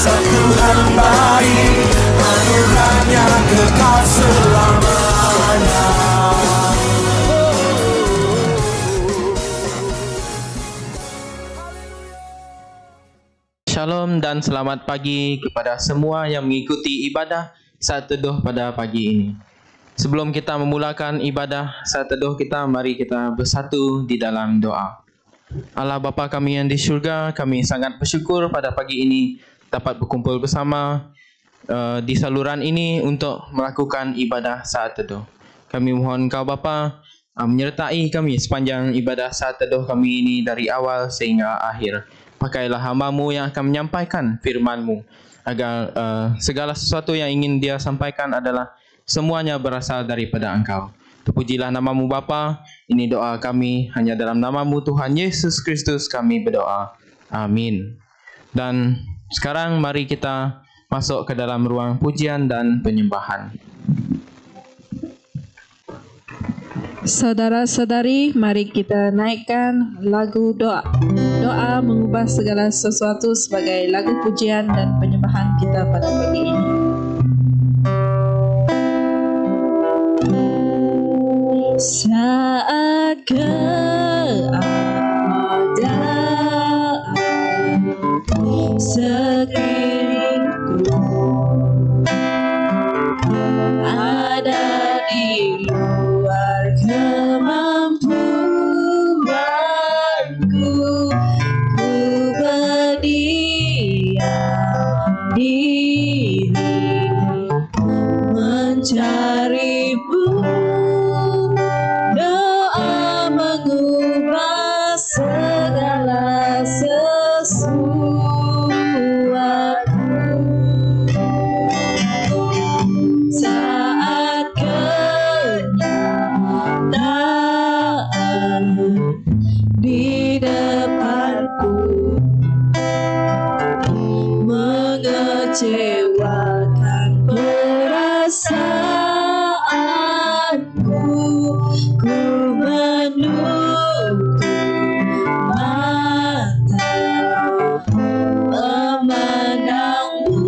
Kuasa Tuhan baik, anugerahnya kekal selamanya. Shalom dan selamat pagi kepada semua yang mengikuti ibadah saat teduh pada pagi ini. Sebelum kita memulakan ibadah saat teduh kita, mari kita bersatu di dalam doa. Allah Bapa kami yang di syurga, kami sangat bersyukur pada pagi ini dapat berkumpul bersama di saluran ini untuk melakukan ibadah saat teduh. Kami mohon Kau Bapa menyertai kami sepanjang ibadah saat teduh kami ini dari awal sehingga akhir. Pakailah hamba-Mu yang akan menyampaikan firman-Mu, agar segala sesuatu yang ingin dia sampaikan adalah semuanya berasal daripada Engkau. Terpujilah nama-Mu Bapa. Ini doa kami hanya dalam nama-Mu Tuhan Yesus Kristus kami berdoa. Amin. Dan sekarang mari kita masuk ke dalam ruang pujian dan penyembahan. Saudara-saudari, mari kita naikkan lagu doa. Doa mengubah segala sesuatu sebagai lagu pujian dan penyembahan kita pada pagi ini. Saat keadaan sekelilingku ada di luar kemampuanku, ku berdiam diri mencari-Mu. Doa mengubah segala sesuatu. Saat kenyataan di depanku mengecewakan perasaanku, ku menutup mata memandang-Mu,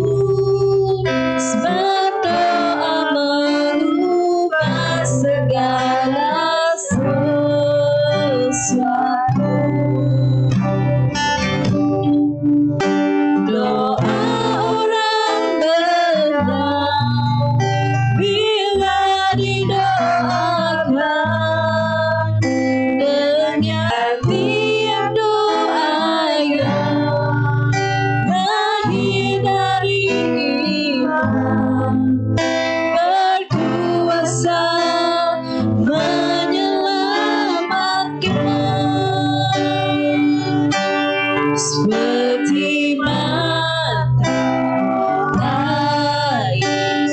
sebab doa mengubah segala sesuatu. Doa orang benar bila didoakan dengan tiap doa yang lahir dari iman, berkuasa menyelamatkan, seperti mata air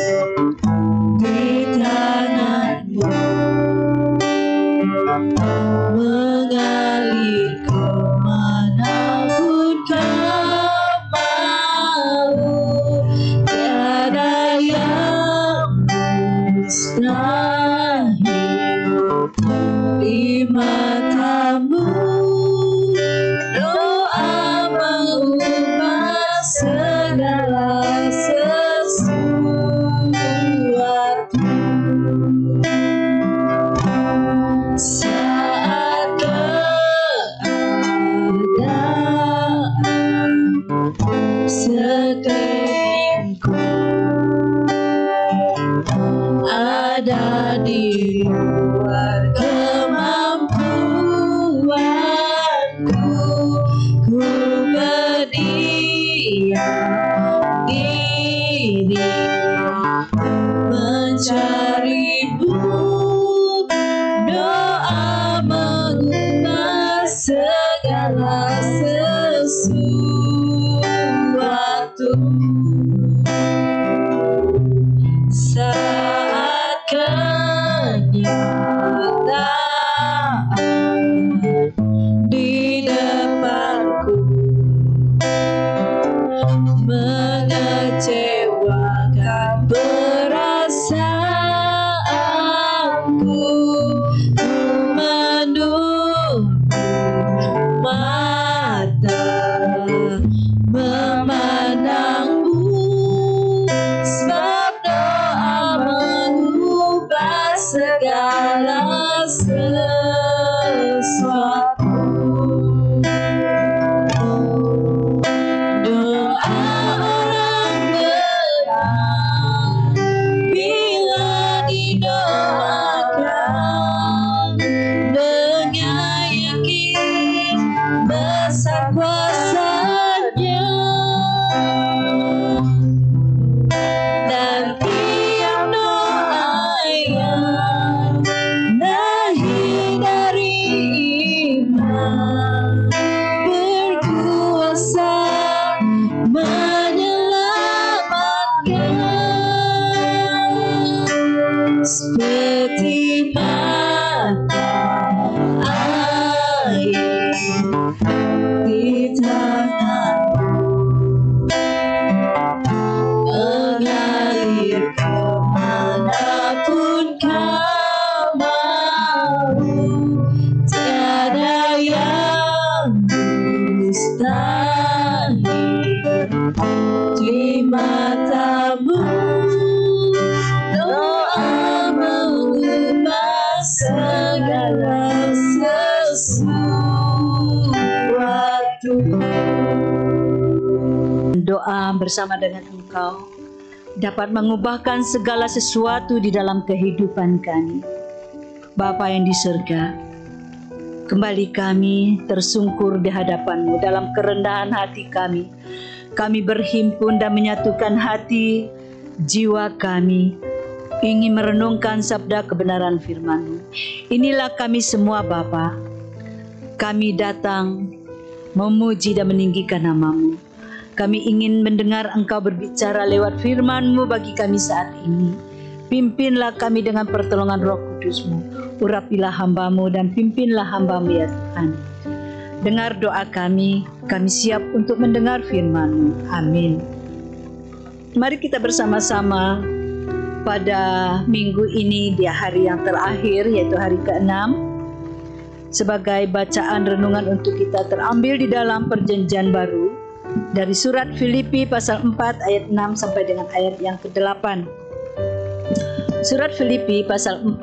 di tangan-Mu mengalir kemanapun Kau mau. Tiada yang mustahil di mata-Mu. Doa mengubah segala sesuatu. Saat keadaan sekelilingku ada di luar kemampuanku, ku berdiam diri mencari-Mu. Doa mengubah segala sesuatu. Saat kenyataan di depanku mengecewakan perasaanku, ku menutup mata memandang matamu, doa mengubah segala sesuatu. Doa bersama dengan Engkau dapat mengubahkan segala sesuatu di dalam kehidupan kami. Bapa yang di surga, kembali kami tersungkur di hadapan-Mu dalam kerendahan hati kami. Kami berhimpun dan menyatukan hati, jiwa kami ingin merenungkan sabda kebenaran firman-Mu. Inilah kami semua Bapa. Kami datang memuji dan meninggikan nama-Mu. Kami ingin mendengar Engkau berbicara lewat firman-Mu bagi kami saat ini. Pimpinlah kami dengan pertolongan Roh Kudus-Mu. Urapilah hamba-Mu dan pimpinlah hamba-Mu ya Tuhan. Dengar doa kami siap untuk mendengar firman-Mu. Amin. Mari kita bersama-sama pada minggu ini di hari yang terakhir, yaitu hari ke-6, sebagai bacaan renungan untuk kita terambil di dalam perjanjian baru dari surat Filipi pasal 4 ayat 6 sampai dengan ayat yang ke-8. Surat Filipi pasal 4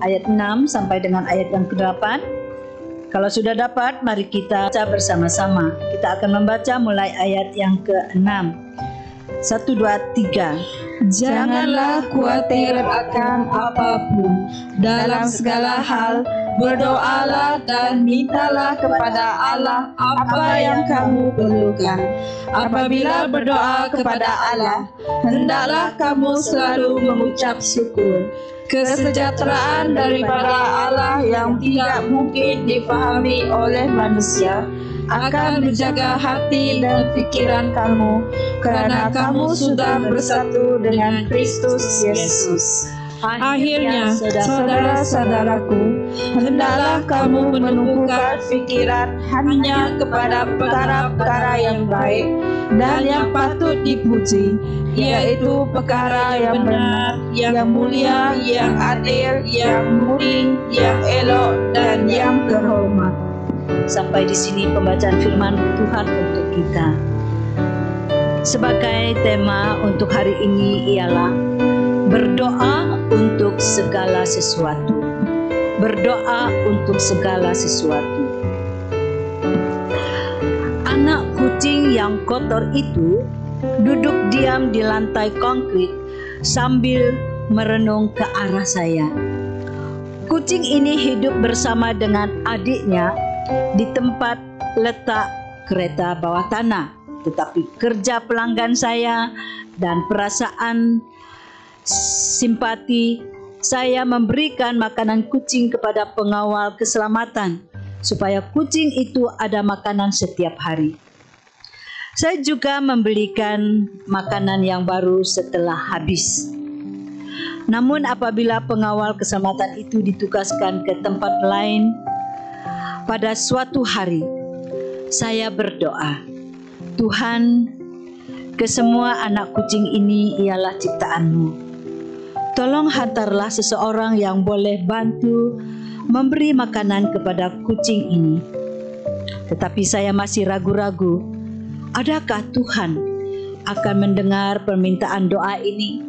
ayat 6 sampai dengan ayat yang ke-8. Kalau sudah dapat, mari kita baca bersama-sama. Kita akan membaca mulai ayat yang ke-6. 1, 2, 3. Janganlah khawatir akan apapun, dalam segala hal berdoalah dan mintalah kepada Allah apa yang kamu perlukan. Apabila berdoa kepada Allah, hendaklah kamu selalu mengucap syukur. Kesejahteraan daripada Allah yang tidak mungkin difahami oleh manusia akan menjaga hati dan pikiran kamu, karena kamu sudah bersatu dengan Kristus Yesus. Akhirnya, saudara-saudaraku, hendaklah kamu menumpukan pikiran hanya kepada perkara-perkara yang baik dan yang patut dipuji, yaitu perkara yang benar, yang mulia, yang adil, yang murni, yang elok, dan yang terhormat. Sampai di sini pembacaan firman Tuhan untuk kita. Sebagai tema untuk hari ini ialah berdoa untuk segala sesuatu. Berdoa untuk segala sesuatu. Anak kucing yang kotor itu duduk diam di lantai konkrit sambil merenung ke arah saya. Kucing ini hidup bersama dengan adiknya di tempat letak kereta bawah tanah, tetapi kerja pelanggan saya dan perasaan simpati saya memberikan makanan kucing kepada pengawal keselamatan supaya kucing itu ada makanan setiap hari. Saya juga membelikan makanan yang baru setelah habis. Namun apabila pengawal keselamatan itu ditugaskan ke tempat lain, pada suatu hari, saya berdoa, Tuhan, ke semua anak kucing ini ialah ciptaan-Mu. Tolong hantarlah seseorang yang boleh bantu memberi makanan kepada kucing ini. Tetapi saya masih ragu-ragu, adakah Tuhan akan mendengar permintaan doa ini?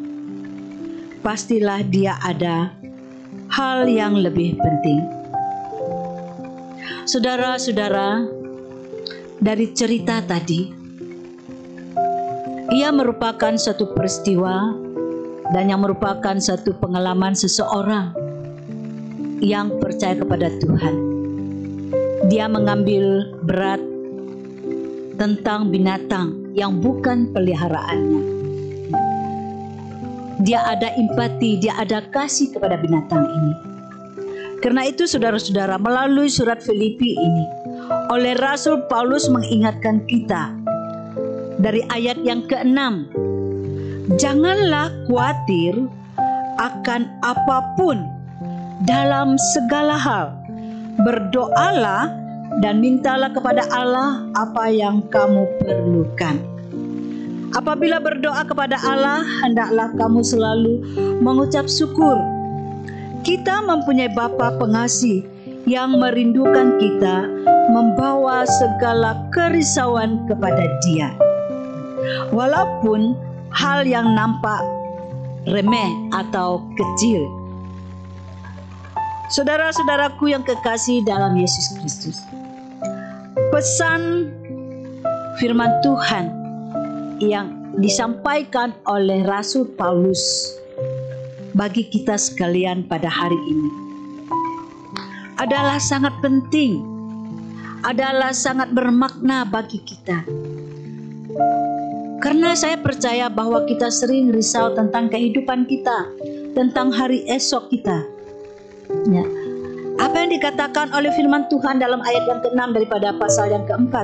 Pastilah Dia ada hal yang lebih penting. Saudara-saudara, dari cerita tadi, ia merupakan suatu peristiwa dan yang merupakan satu pengalaman seseorang yang percaya kepada Tuhan. Dia mengambil berat tentang binatang yang bukan peliharaannya. Dia ada empati, dia ada kasih kepada binatang ini. Karena itu saudara-saudara, melalui surat Filipi ini, oleh Rasul Paulus mengingatkan kita dari ayat yang ke-6, janganlah khawatir akan apapun, dalam segala hal berdoalah dan mintalah kepada Allah apa yang kamu perlukan. Apabila berdoa kepada Allah, hendaklah kamu selalu mengucap syukur. Kita mempunyai Bapa pengasih yang merindukan kita membawa segala kerisauan kepada Dia. walaupun hal yang nampak remeh atau kecil. Saudara-saudaraku yang kekasih dalam Yesus Kristus, pesan firman Tuhan yang disampaikan oleh Rasul Paulus bagi kita sekalian pada hari ini adalah sangat penting, adalah sangat bermakna bagi kita. Karena saya percaya bahwa kita sering risau tentang kehidupan kita, tentang hari esok kita. Ya. Apa yang dikatakan oleh firman Tuhan dalam ayat yang ke-6 daripada pasal yang ke-4,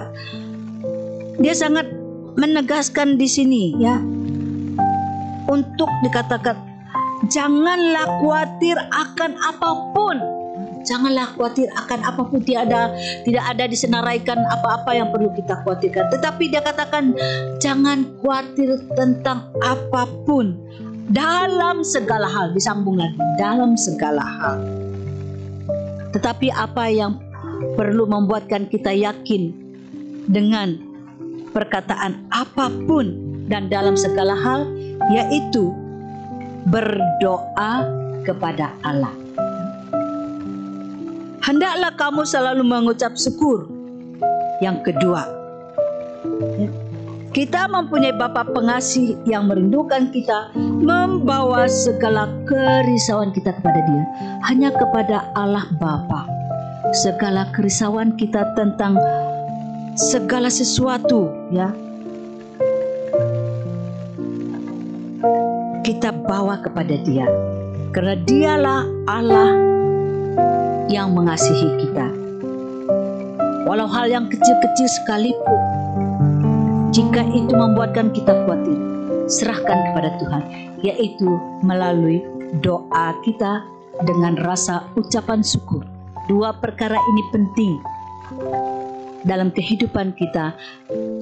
dia sangat menegaskan di sini, ya, untuk dikatakan janganlah khawatir akan apapun. Janganlah khawatir akan apapun. Tidak ada disenaraikan apa-apa yang perlu kita khawatirkan. Tetapi dia katakan jangan khawatir tentang apapun, dalam segala hal. Disambung lagi, dalam segala hal. Tetapi apa yang perlu membuatkan kita yakin dengan perkataan apapun dan dalam segala hal, yaitu berdoa kepada Allah. Hendaklah kamu selalu mengucap syukur. Yang kedua, kita mempunyai Bapa pengasih yang merindukan kita, membawa segala kerisauan kita kepada Dia, hanya kepada Allah Bapa. Segala kerisauan kita tentang segala sesuatu, ya, kita bawa kepada Dia, karena Dialah Allah yang mengasihi kita. Walau hal yang kecil-kecil sekalipun, jika itu membuatkan kita khawatir, serahkan kepada Tuhan, yaitu melalui doa kita dengan rasa ucapan syukur. Dua perkara ini penting dalam kehidupan kita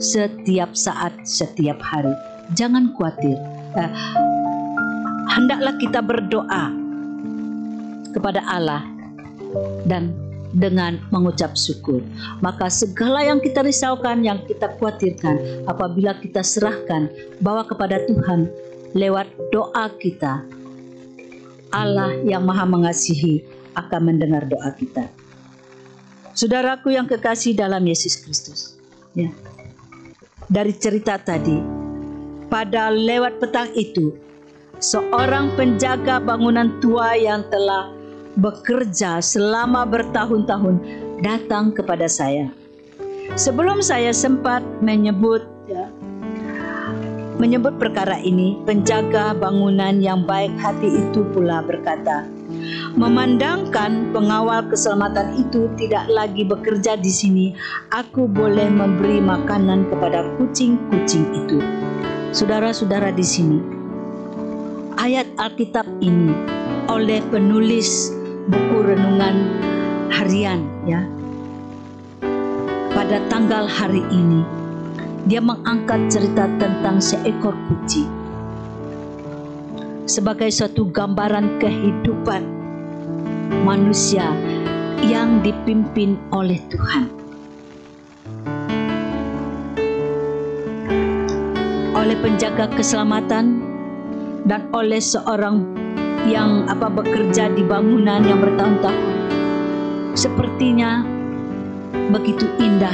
setiap saat, setiap hari. Jangan khawatir. Hendaklah kita berdoa kepada Allah dan dengan mengucap syukur. Maka segala yang kita risaukan, yang kita khawatirkan, apabila kita serahkan, bawa kepada Tuhan lewat doa kita, Allah yang Maha Mengasihi akan mendengar doa kita. Saudaraku yang kekasih dalam Yesus Kristus, ya, dari cerita tadi, pada lewat petang itu, seorang penjaga bangunan tua yang telah bekerja selama bertahun-tahun datang kepada saya. Sebelum saya sempat menyebut perkara ini, penjaga bangunan yang baik hati itu pula berkata, memandangkan pengawal keselamatan itu tidak lagi bekerja di sini, aku boleh memberi makanan kepada kucing-kucing itu. Saudara-saudara di sini, ayat Alkitab ini oleh penulis buku renungan harian, ya, pada tanggal hari ini, dia mengangkat cerita tentang seekor kucing sebagai suatu gambaran kehidupan manusia yang dipimpin oleh Tuhan. Oleh penjaga keselamatan dan oleh seorang yang bekerja di bangunan yang bertahun-tahun. Sepertinya begitu indah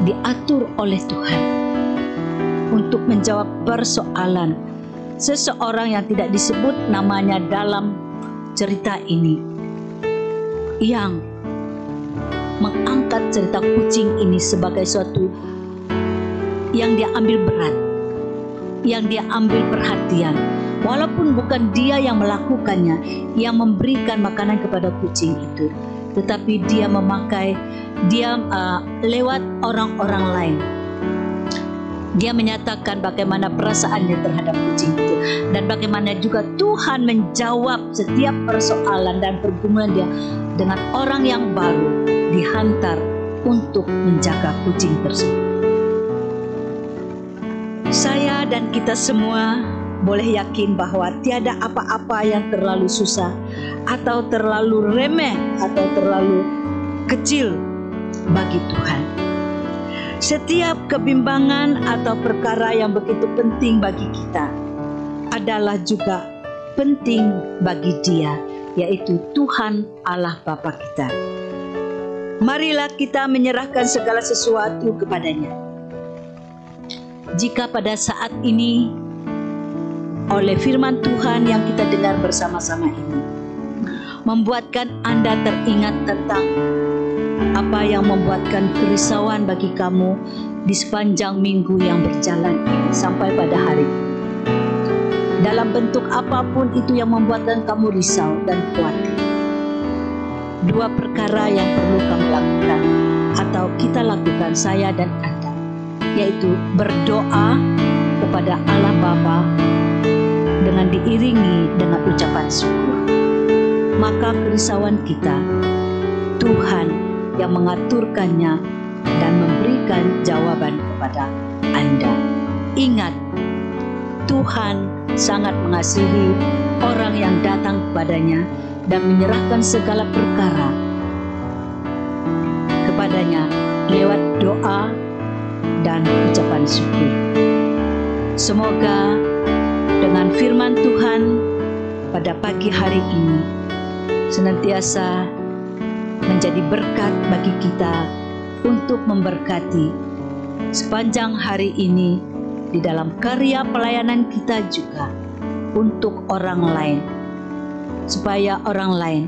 diatur oleh Tuhan untuk menjawab persoalan seseorang yang tidak disebut namanya dalam cerita ini, yang mengangkat cerita kucing ini sebagai suatu yang dia ambil berat, yang dia ambil perhatian. Walaupun bukan dia yang melakukannya, yang memberikan makanan kepada kucing itu, tetapi dia lewat orang-orang lain, dia menyatakan bagaimana perasaannya terhadap kucing itu, dan bagaimana juga Tuhan menjawab setiap persoalan dan pergumulan dia dengan orang yang baru dihantar untuk menjaga kucing tersebut. Saya dan kita semua boleh yakin bahwa tiada apa-apa yang terlalu susah atau terlalu remeh atau terlalu kecil bagi Tuhan. Setiap kebimbangan atau perkara yang begitu penting bagi kita adalah juga penting bagi Dia, yaitu Tuhan Allah Bapa kita. Marilah kita menyerahkan segala sesuatu kepadanya. Jika pada saat ini oleh firman Tuhan yang kita dengar bersama-sama ini membuatkan Anda teringat tentang apa yang membuatkan kerisauan bagi kamu di sepanjang minggu yang berjalan sampai pada hari ini, dalam bentuk apapun itu yang membuatkan kamu risau dan khawatir, dua perkara yang perlu kamu lakukan atau kita lakukan, saya dan Anda, yaitu berdoa kepada Allah Bapa dengan diiringi dengan ucapan syukur. Maka kerisauan kita, Tuhan yang mengaturkannya dan memberikan jawaban kepada Anda. Ingat, Tuhan sangat mengasihi orang yang datang kepadanya dan menyerahkan segala perkara kepadanya lewat doa dan ucapan syukur. Semoga dengan firman Tuhan pada pagi hari ini senantiasa menjadi berkat bagi kita untuk memberkati sepanjang hari ini di dalam karya pelayanan kita juga untuk orang lain, supaya orang lain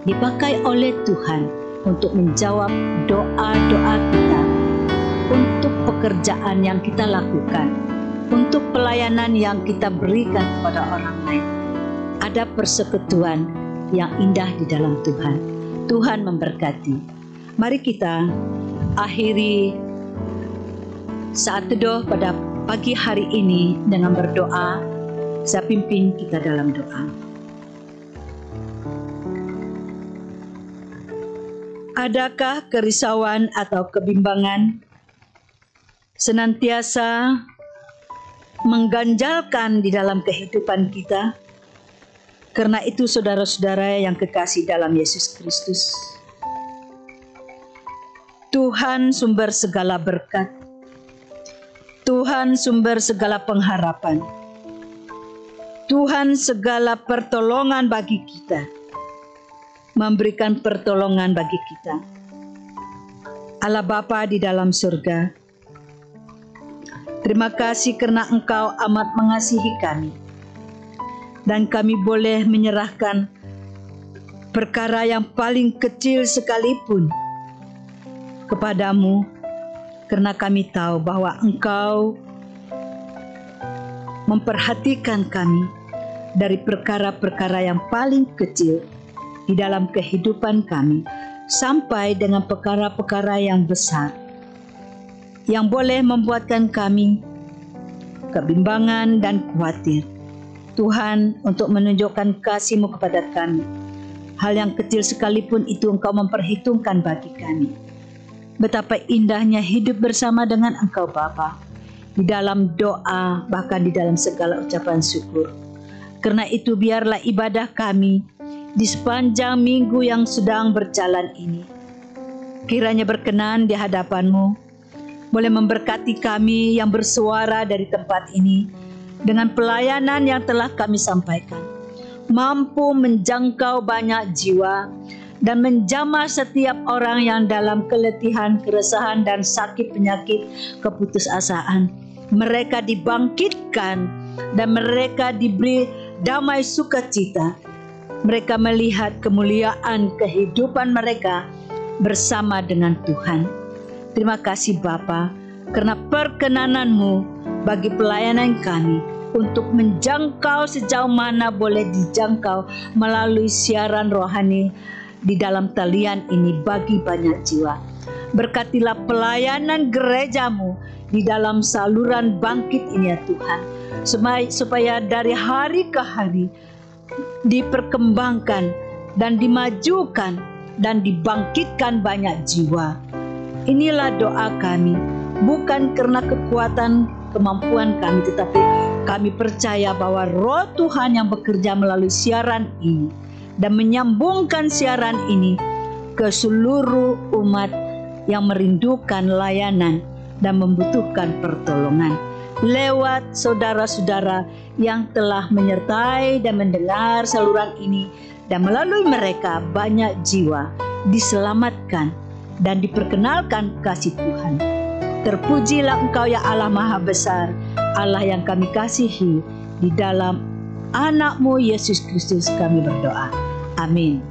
dipakai oleh Tuhan untuk menjawab doa-doa kita, untuk pekerjaan yang kita lakukan, untuk pelayanan yang kita berikan kepada orang lain. Ada persekutuan yang indah di dalam Tuhan. Tuhan memberkati. Mari kita akhiri saat teduh pada pagi hari ini dengan berdoa. Saya pimpin kita dalam doa. Adakah kerisauan atau kebimbangan senantiasa mengganjalkan di dalam kehidupan kita? Karena itu saudara-saudara yang kekasih dalam Yesus Kristus, Tuhan sumber segala berkat, Tuhan sumber segala pengharapan, Tuhan segala pertolongan bagi kita, memberikan pertolongan bagi kita. Allah Bapa di dalam surga, terima kasih karena Engkau amat mengasihi kami, dan kami boleh menyerahkan perkara yang paling kecil sekalipun kepadamu, karena kami tahu bahwa Engkau memperhatikan kami dari perkara-perkara yang paling kecil di dalam kehidupan kami sampai dengan perkara-perkara yang besar yang boleh membuatkan kami kebimbangan dan khawatir. Tuhan, untuk menunjukkan kasih-Mu kepada kami, hal yang kecil sekalipun itu Engkau memperhitungkan bagi kami. Betapa indahnya hidup bersama dengan Engkau Bapa, di dalam doa, bahkan di dalam segala ucapan syukur. Karena itu biarlah ibadah kami di sepanjang minggu yang sedang berjalan ini kiranya berkenan di hadapan-Mu, boleh memberkati kami yang bersuara dari tempat ini dengan pelayanan yang telah kami sampaikan, mampu menjangkau banyak jiwa dan menjamah setiap orang yang dalam keletihan, keresahan, dan sakit penyakit keputusasaan. Mereka dibangkitkan dan mereka diberi damai sukacita. Mereka melihat kemuliaan kehidupan mereka bersama dengan Tuhan. Terima kasih Bapa, karena perkenanan-Mu bagi pelayanan kami untuk menjangkau sejauh mana boleh dijangkau melalui siaran rohani di dalam talian ini bagi banyak jiwa. Berkatilah pelayanan gereja-Mu di dalam saluran bangkit ini ya Tuhan, supaya dari hari ke hari diperkembangkan dan dimajukan dan dibangkitkan banyak jiwa. Inilah doa kami, bukan karena kekuatan kemampuan kami, tetapi kami percaya bahwa Roh Tuhan yang bekerja melalui siaran ini dan menyambungkan siaran ini ke seluruh umat yang merindukan layanan dan membutuhkan pertolongan. Lewat saudara-saudara yang telah menyertai dan mendengar saluran ini, dan melalui mereka banyak jiwa diselamatkan dan diperkenalkan kasih Tuhan. Terpujilah Engkau ya Allah Maha Besar, Allah yang kami kasihi. Di dalam Anak-Mu Yesus Kristus kami berdoa. Amin.